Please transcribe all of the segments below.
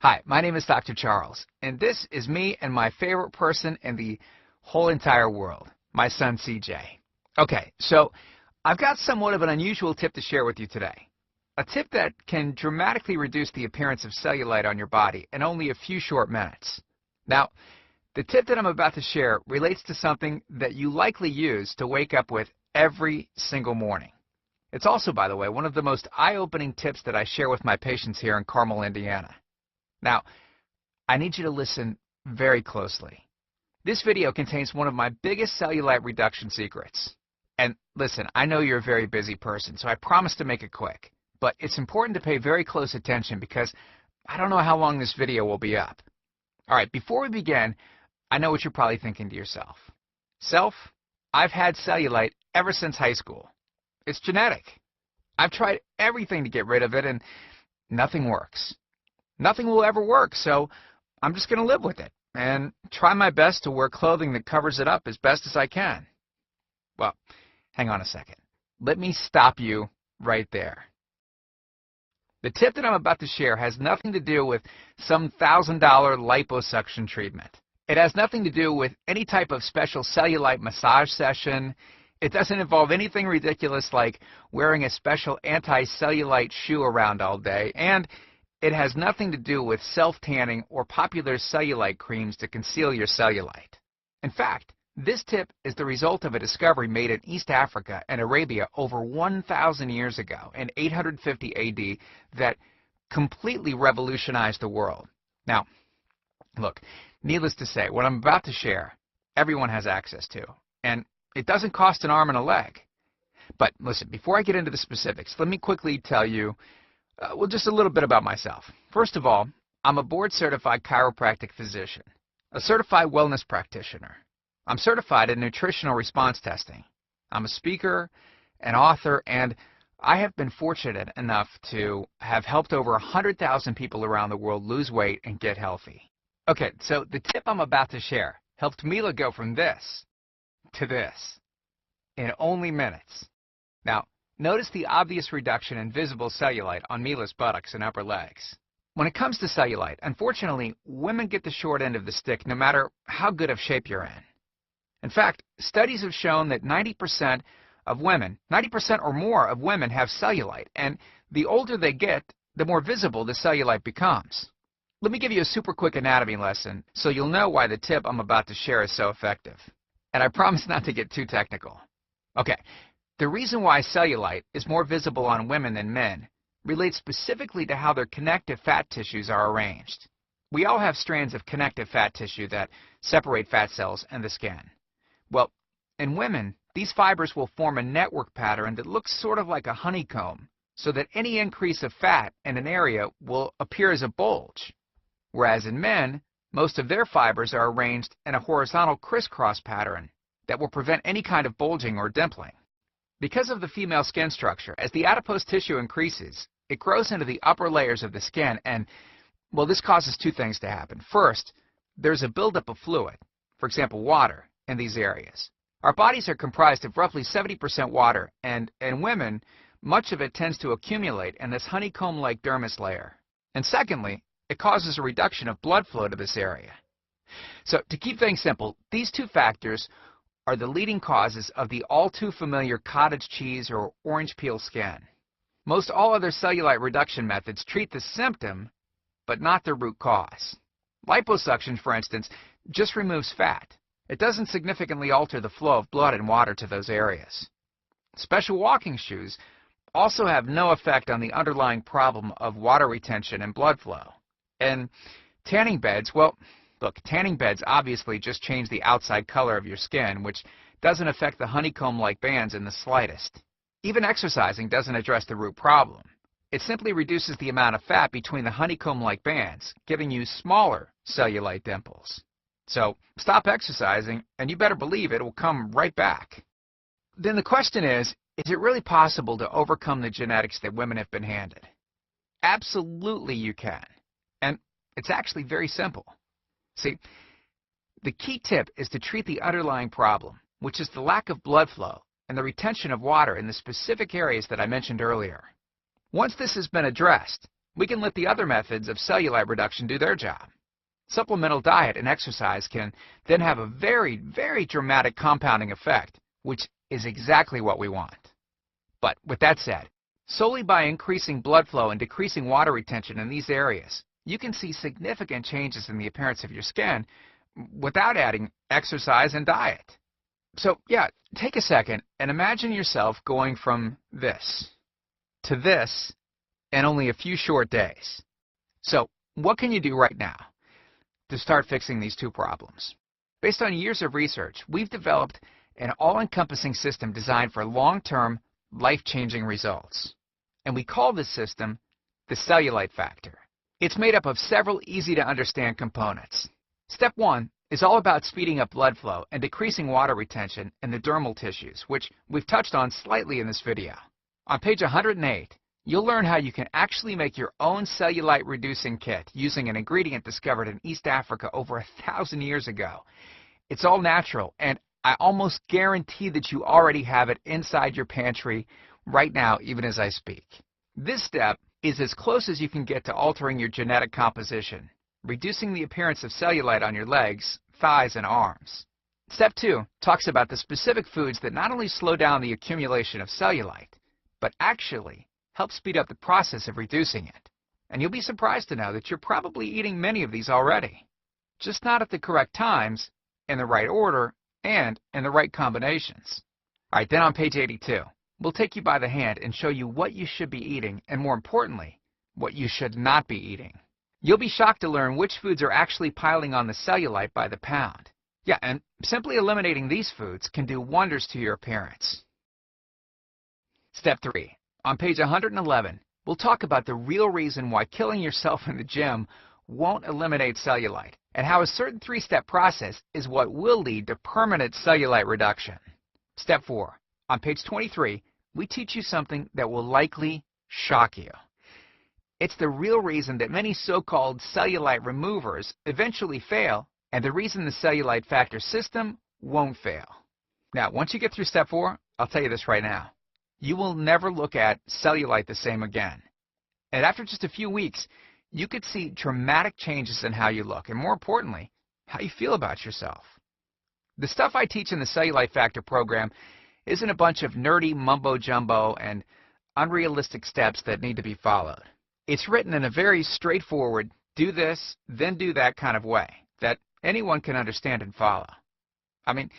Hi, my name is Dr. Charles, and this is me and my favorite person in the whole entire world, my son CJ. Okay, so I've got somewhat of an unusual tip to share with you today. A tip that can dramatically reduce the appearance of cellulite on your body in only a few short minutes. Now, the tip that I'm about to share relates to something that you likely use to wake up with every single morning. It's also, by the way, one of the most eye-opening tips that I share with my patients here in Carmel, Indiana. Now, I need you to listen very closely. This video contains one of my biggest cellulite reduction secrets. And listen, I know you're a very busy person, so I promise to make it quick. But it's important to pay very close attention because I don't know how long this video will be up. All right, before we begin, I know what you're probably thinking to yourself. Self, I've had cellulite ever since high school. It's genetic. I've tried everything to get rid of it and nothing works. Nothing will ever work, so I'm just going to live with it and try my best to wear clothing that covers it up as best as I can. Well, hang on a second. Let me stop you right there. The tip that I'm about to share has nothing to do with some $1,000 liposuction treatment. It has nothing to do with any type of special cellulite massage session. It doesn't involve anything ridiculous like wearing a special anti-cellulite shoe around all day, and it has nothing to do with self-tanning or popular cellulite creams to conceal your cellulite. In fact, this tip is the result of a discovery made in East Africa and Arabia over 1,000 years ago in 850 AD that completely revolutionized the world. Now, look, needless to say, what I'm about to share, everyone has access to, and it doesn't cost an arm and a leg. But listen, before I get into the specifics, let me quickly tell you well, just a little bit about myself. First of all, I'm a board-certified chiropractic physician, a certified wellness practitioner. I'm certified in nutritional response testing. I'm a speaker, an author, and I have been fortunate enough to have helped over 100,000 people around the world lose weight and get healthy. Okay, so the tip I'm about to share helped Mila go from this to this in only minutes. Now, notice the obvious reduction in visible cellulite on Mila's buttocks and upper legs. When it comes to cellulite, unfortunately, women get the short end of the stick no matter how good of shape you're in. In fact, studies have shown that 90% of women, 90% or more of women have cellulite, and the older they get, the more visible the cellulite becomes. Let me give you a super quick anatomy lesson so you'll know why the tip I'm about to share is so effective. And I promise not to get too technical. Okay. The reason why cellulite is more visible on women than men relates specifically to how their connective fat tissues are arranged. We all have strands of connective fat tissue that separate fat cells and the skin. Well, in women, these fibers will form a network pattern that looks sort of like a honeycomb, so that any increase of fat in an area will appear as a bulge. Whereas in men, most of their fibers are arranged in a horizontal crisscross pattern that will prevent any kind of bulging or dimpling. Because of the female skin structure, as the adipose tissue increases, it grows into the upper layers of the skin and, well, this causes two things to happen. First, there's a buildup of fluid, for example, water, in these areas. Our bodies are comprised of roughly 70% water, and in women, much of it tends to accumulate in this honeycomb-like dermis layer. And secondly, it causes a reduction of blood flow to this area. So, to keep things simple, these two factors are the leading causes of the all-too-familiar cottage cheese or orange peel skin. Most all other cellulite reduction methods treat the symptom, but not the root cause. Liposuction, for instance, just removes fat. It doesn't significantly alter the flow of blood and water to those areas. Special walking shoes also have no effect on the underlying problem of water retention and blood flow. And tanning beds, well, look, tanning beds obviously just change the outside color of your skin, which doesn't affect the honeycomb-like bands in the slightest. Even exercising doesn't address the root problem. It simply reduces the amount of fat between the honeycomb-like bands, giving you smaller cellulite dimples. So stop exercising, and you better believe it will come right back. Then the question is it really possible to overcome the genetics that women have been handed? Absolutely you can. And it's actually very simple. See, the key tip is to treat the underlying problem, which is the lack of blood flow and the retention of water in the specific areas that I mentioned earlier. Once this has been addressed, we can let the other methods of cellulite reduction do their job. Supplemental diet and exercise can then have a very, very dramatic compounding effect, which is exactly what we want. But with that said, solely by increasing blood flow and decreasing water retention in these areas, you can see significant changes in the appearance of your skin without adding exercise and diet. So yeah, take a second and imagine yourself going from this to this in only a few short days. So what can you do right now to start fixing these two problems? Based on years of research, we've developed an all-encompassing system designed for long-term, life-changing results. And we call this system the cellulite factor. It's made up of several easy-to-understand components. Step 1 is all about speeding up blood flow and decreasing water retention in the dermal tissues, which we've touched on slightly in this video. On page 108, you'll learn how you can actually make your own cellulite reducing kit using an ingredient discovered in East Africa over 1,000 years ago. It's all natural, and I almost guarantee that you already have it inside your pantry right now, even as I speak. This step is as close as you can get to altering your genetic composition, reducing the appearance of cellulite on your legs, thighs, and arms. Step 2 talks about the specific foods that not only slow down the accumulation of cellulite, but actually help speed up the process of reducing it. And you'll be surprised to know that you're probably eating many of these already, just not at the correct times, in the right order, and in the right combinations. All right, then on page 82, we'll take you by the hand and show you what you should be eating, and more importantly, what you should not be eating. You'll be shocked to learn which foods are actually piling on the cellulite by the pound. Yeah, and simply eliminating these foods can do wonders to your appearance. Step 3. On page 111, we'll talk about the real reason why killing yourself in the gym won't eliminate cellulite, and how a certain 3-step process is what will lead to permanent cellulite reduction. Step 4. On page 23, we teach you something that will likely shock you. It's the real reason that many so-called cellulite removers eventually fail, and the reason the cellulite factor system won't fail. Now, once you get through step 4, I'll tell you this right now. You will never look at cellulite the same again. And after just a few weeks, you could see dramatic changes in how you look, and more importantly, how you feel about yourself. The stuff I teach in the Cellulite Factor program isn't a bunch of nerdy mumbo-jumbo and unrealistic steps that need to be followed. It's written in a very straightforward, do this, then do that kind of way that anyone can understand and follow. I mean,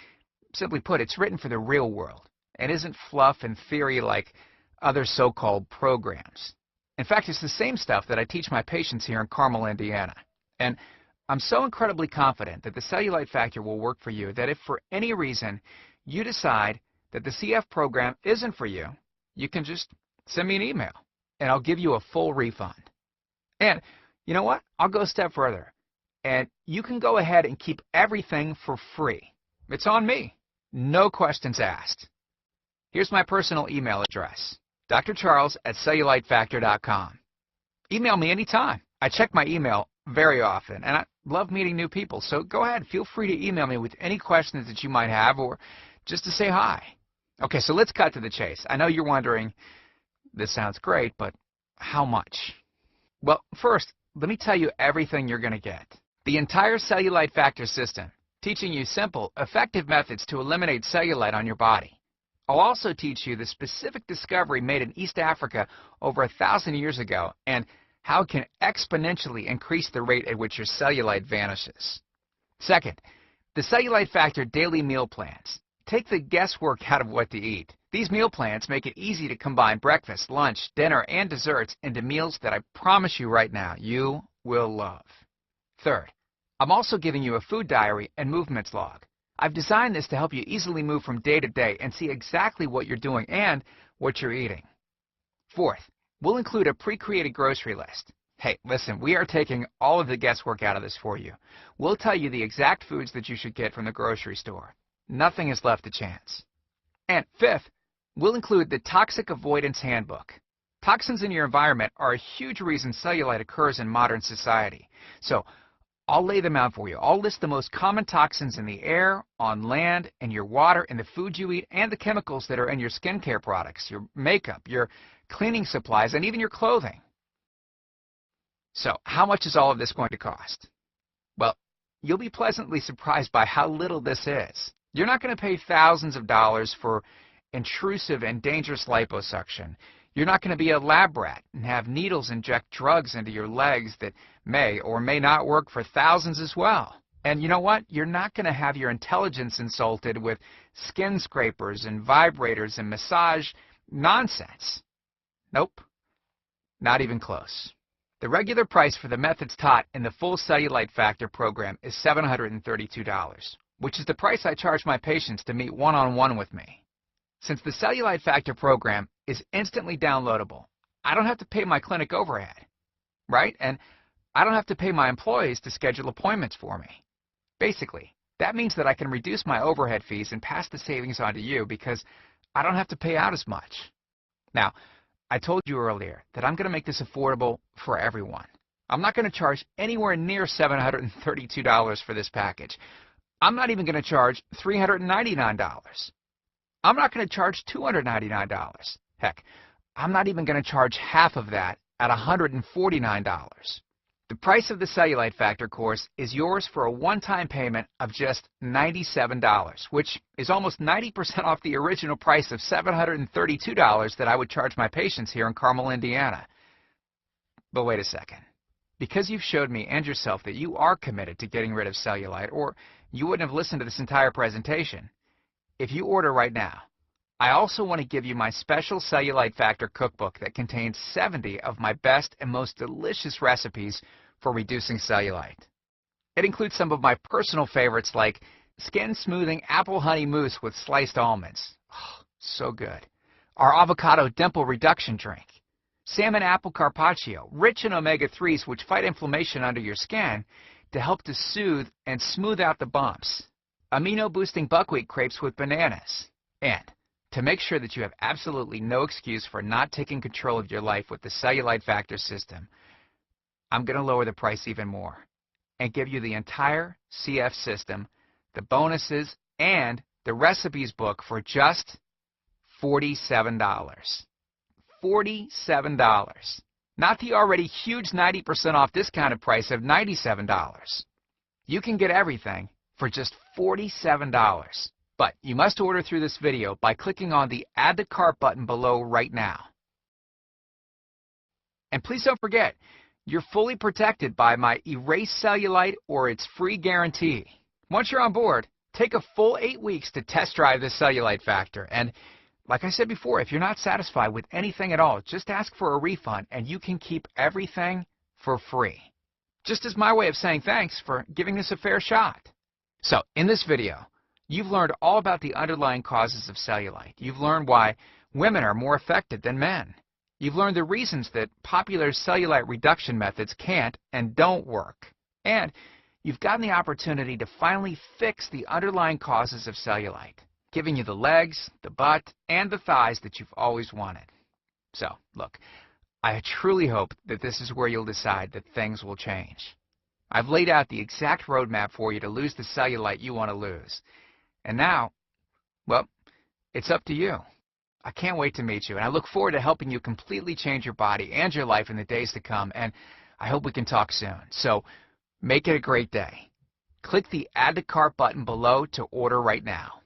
simply put, it's written for the real world and isn't fluff and theory like other so-called programs. In fact, it's the same stuff that I teach my patients here in Carmel, Indiana. And I'm so incredibly confident that the Cellulite Factor will work for you that if for any reason you decide that the CF program isn't for you, you can just send me an email and I'll give you a full refund. And you know what? I'll go a step further. And you can go ahead and keep everything for free. It's on me. No questions asked. Here's my personal email address, drcharles@cellulitefactor.com. Email me anytime. I check my email very often, and I love meeting new people, so go ahead. Feel free to email me with any questions that you might have or just to say hi. Okay, so let's cut to the chase. I know you're wondering, this sounds great, but how much? Well, first, let me tell you everything you're going to get. The entire Cellulite Factor system, teaching you simple, effective methods to eliminate cellulite on your body. I'll also teach you the specific discovery made in East Africa over 1,000 years ago and how it can exponentially increase the rate at which your cellulite vanishes. Second, the Cellulite Factor daily meal plans. Take the guesswork out of what to eat. These meal plans make it easy to combine breakfast, lunch, dinner, and desserts into meals that I promise you right now you will love. Third, I'm also giving you a food diary and movements log. I've designed this to help you easily move from day to day and see exactly what you're doing and what you're eating. Fourth, we'll include a pre-created grocery list. Hey, listen, we are taking all of the guesswork out of this for you. We'll tell you the exact foods that you should get from the grocery store. Nothing is left to chance. And fifth, we'll include the Toxic Avoidance Handbook. Toxins in your environment are a huge reason cellulite occurs in modern society. So I'll lay them out for you. I'll list the most common toxins in the air, on land, in your water, in the food you eat, and the chemicals that are in your skincare products, your makeup, your cleaning supplies, and even your clothing. So how much is all of this going to cost? Well, you'll be pleasantly surprised by how little this is. You're not going to pay thousands of dollars for intrusive and dangerous liposuction. You're not going to be a lab rat and have needles inject drugs into your legs that may or may not work for thousands as well. And you know what? You're not going to have your intelligence insulted with skin scrapers and vibrators and massage nonsense. Nope, not even close. The regular price for the methods taught in the full Cellulite Factor program is $732, which is the price I charge my patients to meet one-on-one with me. Since the Cellulite Factor program is instantly downloadable, I don't have to pay my clinic overhead, right? And I don't have to pay my employees to schedule appointments for me. Basically, that means that I can reduce my overhead fees and pass the savings on to you because I don't have to pay out as much. Now, I told you earlier that I'm going to make this affordable for everyone. I'm not going to charge anywhere near $732 for this package. I'm not even going to charge $399. I'm not going to charge $299. Heck, I'm not even going to charge half of that at $149. The price of the Cellulite Factor course is yours for a one-time payment of just $97, which is almost 90% off the original price of $732 that I would charge my patients here in Carmel, Indiana. But wait a second. Because you've showed me and yourself that you are committed to getting rid of cellulite, or you wouldn't have listened to this entire presentation, if you order right now, I also want to give you my special Cellulite Factor cookbook that contains 70 of my best and most delicious recipes for reducing cellulite. It includes some of my personal favorites like skin smoothing apple honey mousse with sliced almonds. Oh, so good. Our avocado dimple reduction drink. Salmon apple carpaccio, rich in omega-3s which fight inflammation under your skin to help to soothe and smooth out the bumps. Amino-boosting buckwheat crepes with bananas. And to make sure that you have absolutely no excuse for not taking control of your life with the Cellulite Factor system, I'm going to lower the price even more and give you the entire CF system, the bonuses, and the recipes book for just $47. $47. Not the already huge 90% off discounted price of $97. You can get everything for just $47. But you must order through this video by clicking on the Add to Cart button below right now. And please don't forget, you're fully protected by my Erase Cellulite or its free guarantee. Once you're on board, take a full 8 weeks to test drive the Cellulite Factor. And like I said before, if you're not satisfied with anything at all, just ask for a refund and you can keep everything for free. Just as my way of saying thanks for giving this a fair shot. So, in this video, you've learned all about the underlying causes of cellulite. You've learned why women are more affected than men. You've learned the reasons that popular cellulite reduction methods can't and don't work. And you've gotten the opportunity to finally fix the underlying causes of cellulite, giving you the legs, the butt, and the thighs that you've always wanted. So, look, I truly hope that this is where you'll decide that things will change. I've laid out the exact roadmap for you to lose the cellulite you want to lose. And now, well, it's up to you. I can't wait to meet you, and I look forward to helping you completely change your body and your life in the days to come, and I hope we can talk soon. So, make it a great day. Click the Add to Cart button below to order right now.